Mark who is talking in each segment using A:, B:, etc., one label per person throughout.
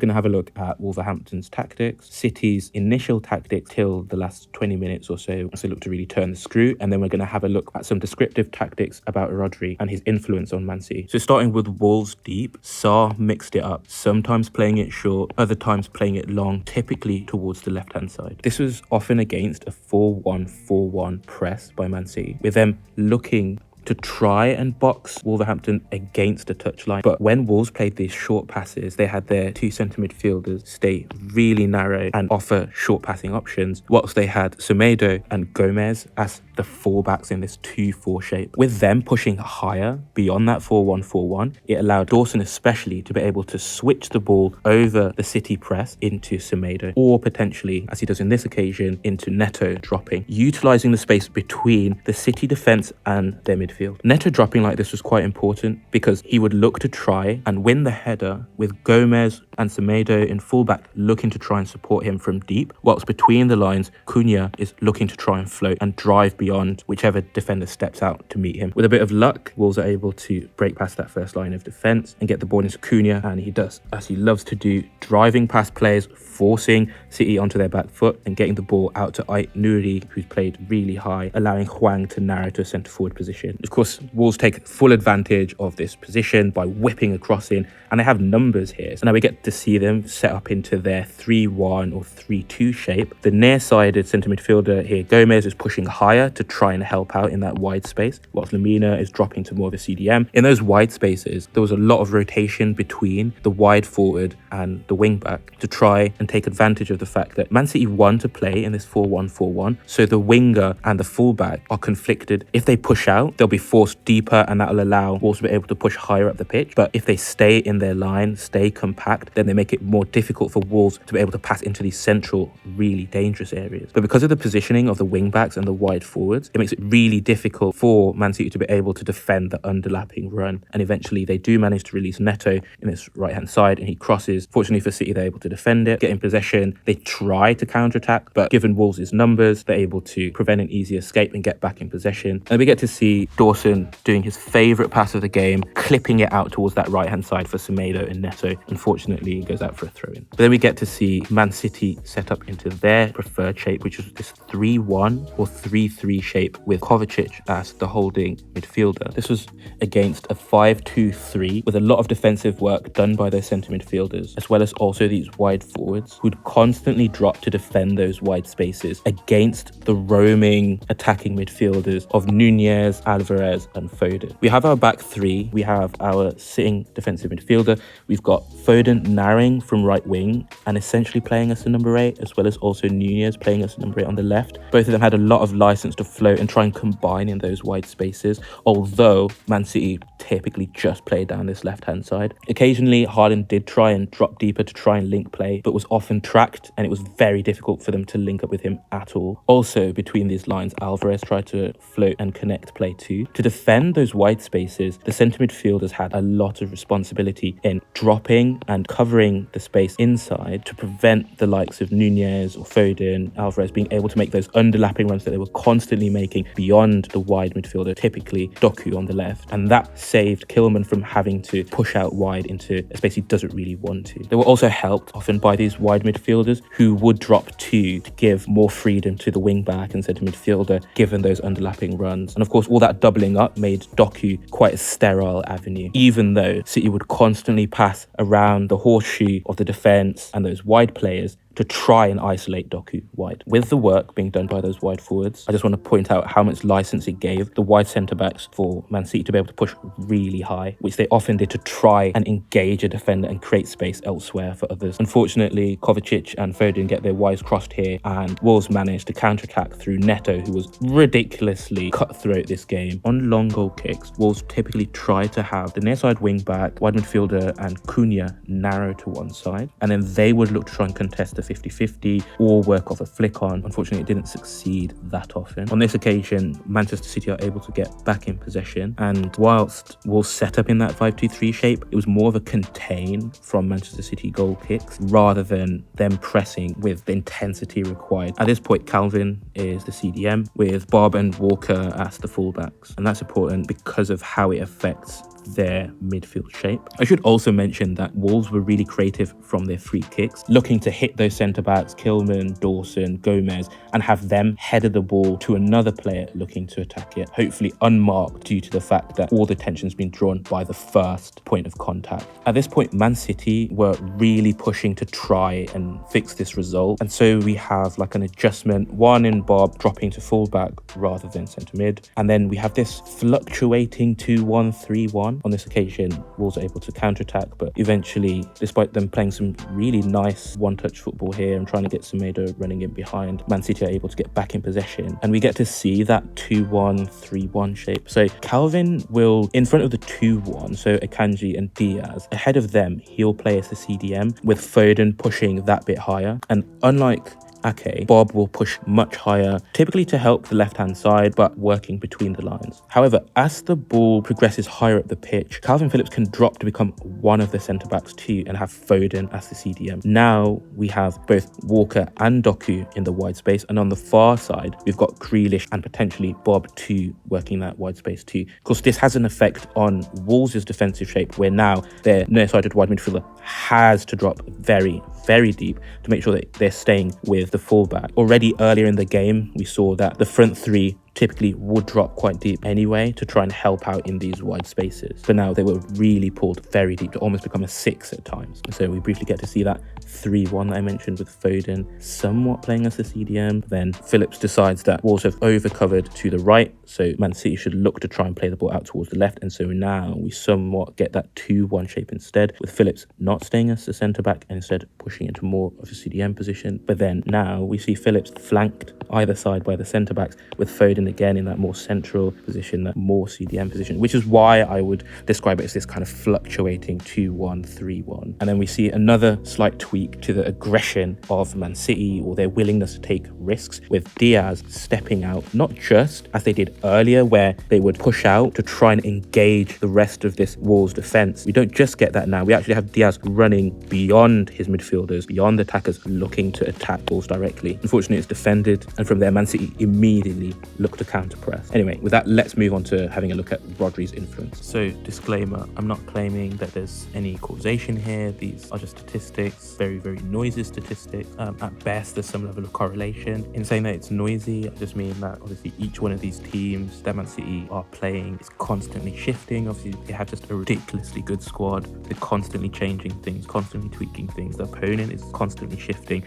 A: going to have a look at Wolverhampton's tactics, City's initial tactics till the last 20 minutes or so, as they look to really turn the screw, and then we're going to have a look at some descriptive tactics about Rodri and his influence on Man City. So starting with Wolves deep, Sarr mixed it up, sometimes playing it short, other times playing it long, typically towards the left-hand side. This was often against a 4-1-4-1 press by Man City, with them looking to try and box Wolverhampton against the touchline. But when Wolves played these short passes, they had their two centre midfielders stay really narrow and offer short passing options, whilst they had Semedo and Gomez as the fullbacks in this 2-4 shape. With them pushing higher beyond that 4-1-4-1, it allowed Dawson especially to be able to switch the ball over the City press into Semedo, or potentially, as he does in this occasion, into Neto dropping, utilising the space between the City defence and their midfield. Neto dropping like this was quite important because he would look to try and win the header with Gomez and Semedo in fullback looking to try and support him from deep, whilst between the lines, Cunha is looking to try and float and drive beyond whichever defender steps out to meet him. With a bit of luck, Wolves are able to break past that first line of defence and get the ball into Cunha, and he does, as he loves to do, driving past players, forcing City onto their back foot and getting the ball out to Ait Nouri, who's played really high, allowing Hwang to narrow to a centre forward position. Of course, Wolves take full advantage of this position by whipping across in, and they have numbers here. So now we get to see them set up into their 3-1 or 3-2 shape. The near-sided centre midfielder here, Gomez, is pushing higher to try and help out in that wide space, whilst Lemina is dropping to more of a CDM. In those wide spaces, there was a lot of rotation between the wide forward and the wing back to try and take advantage of the fact that Man City want to play in this 4-1-4-1, so the winger and the fullback are conflicted. If they push out, they'll be forced deeper, and that will allow Wolves to be able to push higher up the pitch. But if they stay in their line, stay compact, then they make it more difficult for Wolves to be able to pass into these central, really dangerous areas. But because of the positioning of the wing backs and the wide forwards, it makes it really difficult for Man City to be able to defend the underlapping run. And eventually they do manage to release Neto in this right-hand side, and he crosses. Fortunately for City, they're able to defend it, get in possession. They try to counter-attack, but given Wolves' numbers, they're able to prevent an easy escape and get back in possession. And we get to see Dawson doing his favourite pass of the game, clipping it out towards that right-hand side for Semedo and Neto. Unfortunately, it goes out for a throw-in. But then we get to see Man City set up into their preferred shape, which is this 3-1 or 3-3 shape with Kovacic as the holding midfielder. This was against a 5-2-3 with a lot of defensive work done by those centre midfielders, as well as also these wide forwards who'd constantly drop to defend those wide spaces against the roaming attacking midfielders of Nunez, Alvarez and Foden. We have our back three. We have our sitting defensive midfielder. We've got Foden narrowing from right wing and essentially playing as a number 8, as well as also Nunez playing as a number 8 on the left. Both of them had a lot of license to float and try and combine in those wide spaces, although Man City typically just played down this left-hand side. Occasionally, Haaland did try and drop deeper to try and link play, but was often tracked, and it was very difficult for them to link up with him at all. Also, between these lines, Alvarez tried to float and connect play too. To defend those wide spaces, the centre midfielders had a lot of responsibility in dropping and covering the space inside to prevent the likes of Nunez or Foden, Alvarez being able to make those underlapping runs that they were constantly making beyond the wide midfielder, typically Doku on the left. And that saved Kilman from having to push out wide into a space he doesn't really want to. They were also helped often by these wide midfielders who would drop to give more freedom to the wing back and centre midfielder given those underlapping runs. And of course, all that doubling up made Doku quite a sterile avenue, even though City would constantly pass around the horseshoe of the defence and those wide players to try and isolate Doku wide. With the work being done by those wide forwards, I just want to point out how much license it gave the wide centre-backs for Man City to be able to push really high, which they often did to try and engage a defender and create space elsewhere for others. Unfortunately, Kovacic and Foden get their wires crossed here, and Wolves managed to counter-attack through Neto, who was ridiculously cutthroat this game. On long goal kicks, Wolves typically try to have the near-side wing-back, wide midfielder and Cunha narrow to one side, and then they would look to try and contest the 50-50 or work off a flick on. Unfortunately, it didn't succeed that often. On this occasion, Manchester City are able to get back in possession, and whilst Wolves set up in that 5-2-3 shape, it was more of a contain from Manchester City goal kicks rather than them pressing with the intensity required. At this point, Calvin is the CDM with Bob and Walker as the fullbacks, and that's important because of how it affects their midfield shape. I should also mention that Wolves were really creative from their free kicks, looking to hit those centre-backs, Kilman, Dawson, Gomez, and have them header the ball to another player looking to attack it, hopefully unmarked due to the fact that all the tension's been drawn by the first point of contact. At this point, Man City were really pushing to try and fix this result, and so we have like an adjustment, one in Bob dropping to fullback rather than centre mid, and then we have this fluctuating 2-1-3-1. On this occasion, Wolves are able to counter-attack, but eventually, despite them playing some really nice one-touch football here and trying to get Semedo running in behind, Man City are able to get back in possession, and we get to see that 2-1-3-1 shape. So Calvin will, in front of the 2-1, so Akanji and Diaz, ahead of them, he'll play as the CDM, with Foden pushing that bit higher. And unlike Ake, Bob will push much higher, typically to help the left-hand side, but working between the lines. However, as the ball progresses higher up the pitch, Calvin Phillips can drop to become one of the centre-backs too and have Foden as the CDM. Now we have both Walker and Doku in the wide space, and on the far side, we've got Grealish and potentially Bob too working that wide space too. Of course, this has an effect on Wolves' defensive shape, where now their near-sided wide midfielder has to drop very, very deep to make sure that they're staying with the fullback. Already earlier in the game, we saw that the front three typically would drop quite deep anyway to try and help out in these wide spaces. But now they were really pulled very deep to almost become a 6 at times. So we briefly get to see that 3-1 that I mentioned with Foden somewhat playing as the CDM. Then Phillips decides that Wolves have over-covered to the right, so Man City should look to try and play the ball out towards the left. And so now we somewhat get that 2-1 shape instead, with Phillips not staying as the centre-back and instead pushing into more of a CDM position. But then now we see Phillips flanked either side by the centre-backs, with Foden again in that more central position, that more CDM position, which is why I would describe it as this kind of fluctuating 2-1-3-1. And then we see another slight tweak to the aggression of Man City, or their willingness to take risks, with Diaz stepping out, not just as they did earlier where they would push out to try and engage the rest of this Wolves defence. We don't just get that now, we actually have Diaz running beyond his midfielders, beyond the attackers, looking to attack Wolves directly. Unfortunately, it's defended, and from there Man City immediately look to counter press. Anyway, with that, let's move on to having a look at Rodri's influence. So disclaimer, I'm not claiming that there's any causation here. These are just statistics, very, very noisy statistics. At best, there's some level of correlation. In saying that it's noisy, I just mean that obviously each one of these teams that Man City are playing is constantly shifting. Obviously, they have just a ridiculously good squad. They're constantly changing things, constantly tweaking things. The opponent is constantly shifting,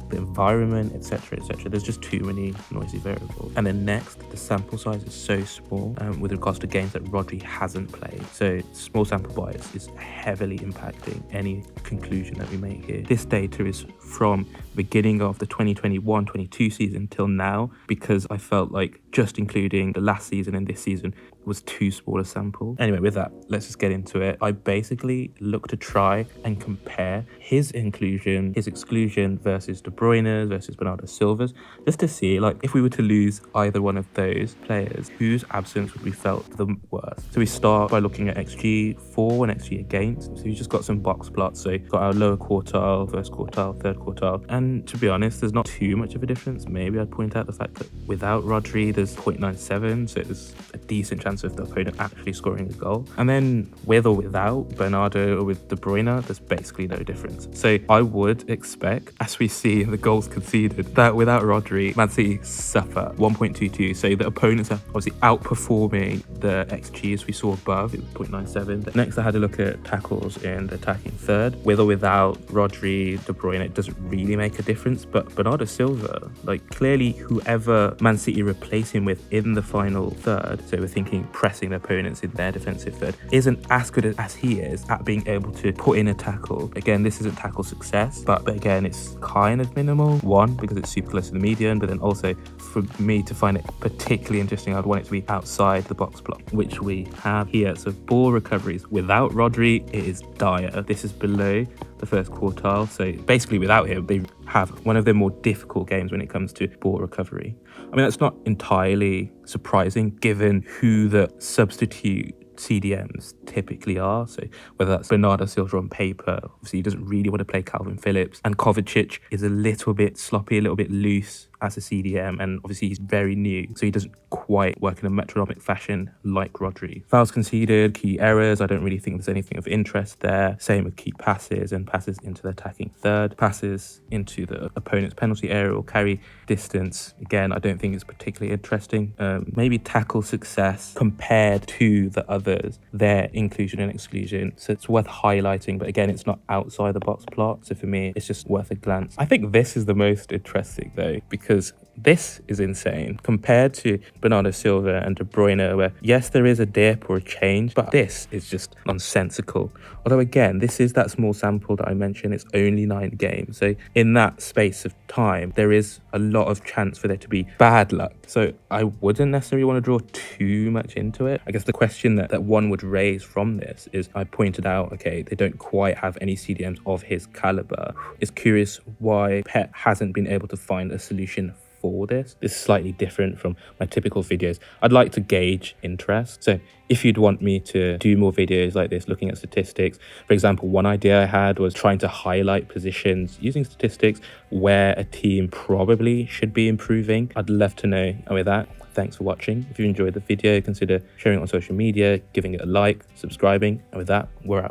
A: the environment, etc., etc. There's just too many noisy variables. And then next, the sample size is so small with regards to games that Rodri hasn't played. So small sample bias is heavily impacting any conclusion that we make here. This data is from beginning of the 2021-22 season till now, because I felt like just including the last season and this season was too small a sample. Anyway, with that, let's just get into it. I basically look to try and compare his inclusion, his exclusion versus De Bruyne versus Bernardo Silva's, just to see, like, if we were to lose either one of those players, whose absence would be felt the worst. So we start by looking at XG for and XG against. So we've just got some box plots. So we've got our lower quartile, first quartile, third quartile. And to be honest, there's not too much of a difference. Maybe I'd point out the fact that without Rodri, there's 0.97. So there's a decent chance of the opponent actually scoring a goal. And then with or without Bernardo or with De Bruyne, there's basically no difference. So I would expect, as we see in the goals conceded, that without Rodri, Man City suffer 1.22. So the opponents are obviously outperforming the XGs we saw above. It was 0.97. Next, I had a look at tackles in the attacking third. With or without Rodri, De Bruyne, it doesn't really make a difference. But Bernardo Silva, like, clearly whoever Man City replace him with in the final third, so we're thinking pressing the opponents in their defensive third, isn't as good as he is at being able to put in a tackle. Again, this isn't tackle success, but again, it's kind of minimal. One, because it's super close to the median, but then also for me to find it particularly interesting, I'd want it to be outside the box plot, which we have here. So ball recoveries without Rodri, it is dire. This is below the first quartile. So basically without him, they have one of their more difficult games when it comes to ball recovery. I mean, that's not entirely surprising given who the substitute CDMs typically are. So whether that's Bernardo Silva on paper, obviously he doesn't really want to play Calvin Phillips, and Kovacic is a little bit sloppy, a little bit loose as a CDM, and obviously he's very new, so he doesn't quite work in a metronomic fashion like Rodri. Fouls conceded, key errors, I don't really think there's anything of interest there. Same with key passes and passes into the attacking third, passes into the opponent's penalty area or carry distance. Again, I don't think it's particularly interesting. Maybe tackle success compared to the others, their inclusion and exclusion, so it's worth highlighting, but again, it's not outside the box plot, so for me it's just worth a glance. I think this is the most interesting though, because this is insane compared to Bernardo Silva and De Bruyne, where yes, there is a dip or a change, but this is just nonsensical. Although again, this is that small sample that I mentioned, it's only 9 games, so in that space of time there is a lot of chance for there to be bad luck, so I wouldn't necessarily want to draw too much into it. I guess the question that one would raise from this is, I pointed out, okay, they don't quite have any CDMs of his caliber. It's curious why Pep hasn't been able to find a solution for this. This is slightly different from my typical videos. I'd like to gauge interest. So if you'd want me to do more videos like this, looking at statistics, for example, one idea I had was trying to highlight positions using statistics where a team probably should be improving. I'd love to know. And with that, thanks for watching. If you enjoyed the video, consider sharing it on social media, giving it a like, subscribing. And with that, we're out.